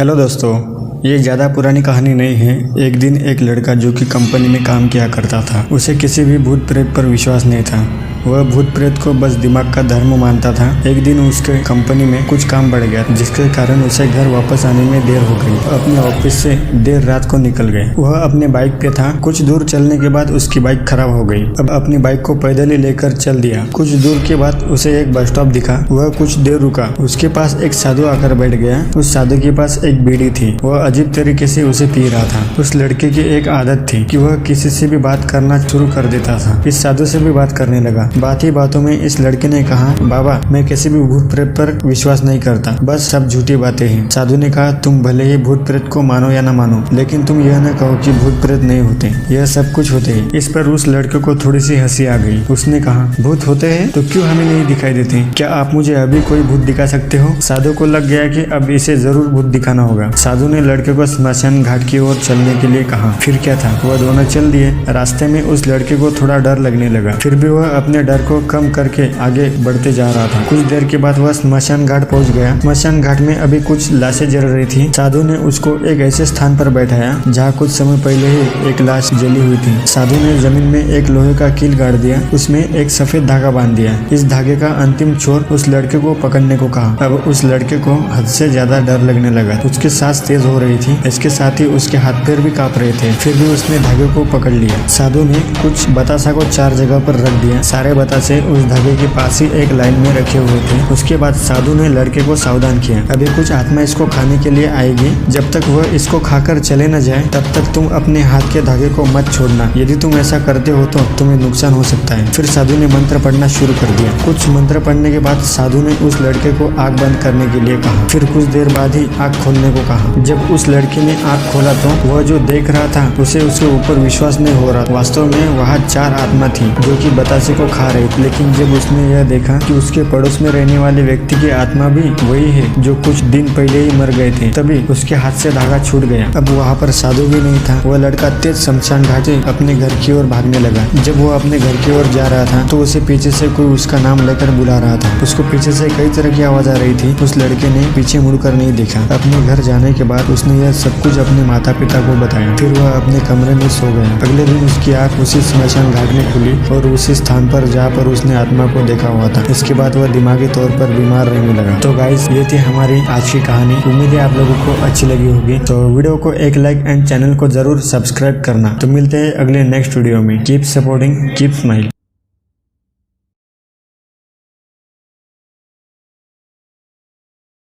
Hello दोस्तों, ये ज़्यादा पुरानी कहानी नहीं है। एक दिन एक लड़का जो कि कंपनी में काम किया करता था, उसे किसी भी भूत प्रेत पर विश्वास नहीं था। वह भूत प्रेत को बस दिमाग का धर्म मानता था। एक दिन उसके कंपनी में कुछ काम बढ़ गया, जिसके कारण उसे घर वापस आने में देर हो गई। अपने ऑफिस से देर रात को निकल गए। वह अपने बाइक पे था। कुछ दूर चलने के बाद उसकी बाइक खराब हो गई। अब अपनी बाइक को पैदल ही लेकर चल दिया। कुछ दूर के बाद उसे एक बस स्टॉप दिखा। वह कुछ देर रुका। उसके पास एक साधु आकर बैठ गया। उस साधु के पास एक बीड़ी थी। वह अजीब तरीके से उसे पी रहा था। उस लड़के की एक आदत थी कि वह किसी से भी बात करना शुरू कर देता था। इस साधु से भी बात करने लगा। बात ही बातों में इस लड़के ने कहा, बाबा, मैं किसी भी भूत प्रेत पर विश्वास नहीं करता, बस सब झूठी बातें हैं। साधु ने कहा, तुम भले ही भूत प्रेत को मानो या न मानो, लेकिन तुम यह न कहो कि भूत प्रेत नहीं होते। यह सब कुछ होते हैं। इस पर उस लड़के को थोड़ी सी हंसी आ गई। उसने कहा, भूत होते हैं तो क्यों हमें नहीं दिखाई देते? क्या आप मुझे अभी कोई भूत दिखा सकते हो? साधु को लग गया कि अब इसे जरूर भूत दिखाना होगा। साधु ने लड़के को स्मशान घाट की ओर चलने के लिए कहा। फिर क्या था, वह दोनों चल दिए। रास्ते में उस लड़के को थोड़ा डर लगने लगा, फिर भी वह अपने डर को कम करके आगे बढ़ते जा रहा था। कुछ देर के बाद वह स्मशान घाट पहुंच गया। स्मशान घाट में अभी कुछ लाशें जल रही थी। साधु ने उसको एक ऐसे स्थान पर बैठाया जहाँ कुछ समय पहले ही एक लाश जली हुई थी। साधु ने जमीन में एक लोहे का कील गाड़ दिया। उसमें एक सफेद धागा बांध दिया। इस धागे का अंतिम छोर उस लड़के को पकड़ने को कहा। अब उस लड़के को हद से ज्यादा डर लगने लगा। उसकी सांस तेज हो रही थी। इसके साथ ही उसके हाथ पैर भी कांप रहे थे। फिर भी उसने धागे को पकड़ लिया। साधु ने कुछ बतासा को 4 जगह पर रख दिया। सारे बतासे उस धागे के पास ही एक लाइन में रखे हुए थे। उसके बाद साधु ने लड़के को सावधान किया, अभी कुछ आत्मा इसको खाने के लिए आएगी। जब तक वह इसको खाकर चले न जाए, तब तक तुम अपने हाथ के धागे को मत छोड़ना। यदि तुम ऐसा करते हो तो तुम्हें नुकसान हो सकता है। फिर साधु ने मंत्र पढ़ना शुरू कर दिया। कुछ मंत्र पढ़ने के बाद साधु ने उस लड़के को आंख बंद करने के लिए कहा। फिर कुछ देर बाद ही आंख खोलने को कहा। जब उस लड़के ने आंख खोला तो वह जो देख रहा था उसे उसके ऊपर विश्वास नहीं हो रहा। वास्तव में वहाँ 4 आत्मा थी जो कि बतासे को खा रही थी। लेकिन जब उसने यह देखा कि उसके पड़ोस में रहने वाले व्यक्ति की आत्मा भी वही है जो कुछ दिन पहले ही मर गए थे, तभी उसके हाथ से धागा छूट गया। अब वहाँ पर साधु भी नहीं था। वह लड़का तेज शमशान घाट से अपने घर की ओर भागने लगा। जब वो अपने घर की ओर जा रहा था तो उसे पीछे से कोई उसका नाम लेकर बुला रहा था। उसको पीछे से कई तरह की आवाज आ रही थी। उस लड़के ने पीछे मुड़कर नहीं देखा। अपने घर जाने के बाद उसने यह सब कुछ अपने माता पिता को बताया। फिर वह अपने कमरे में सो गया। अगले दिन उसकी आंख उसी स्मशान घाट में खुली और उसी स्थान पर जहाँ पर उसने आत्मा को देखा हुआ था। इसके बाद वह दिमागी तौर पर बीमार रहने लगा। तो गाइस, ये थी हमारी आज की कहानी। उम्मीद है आप लोगों को अच्छी लगी होगी। तो वीडियो को एक लाइक एंड चैनल को जरूर सब्सक्राइब करना। तो मिलते हैं अगले नेक्स्ट वीडियो में। Keep supporting, keep smile.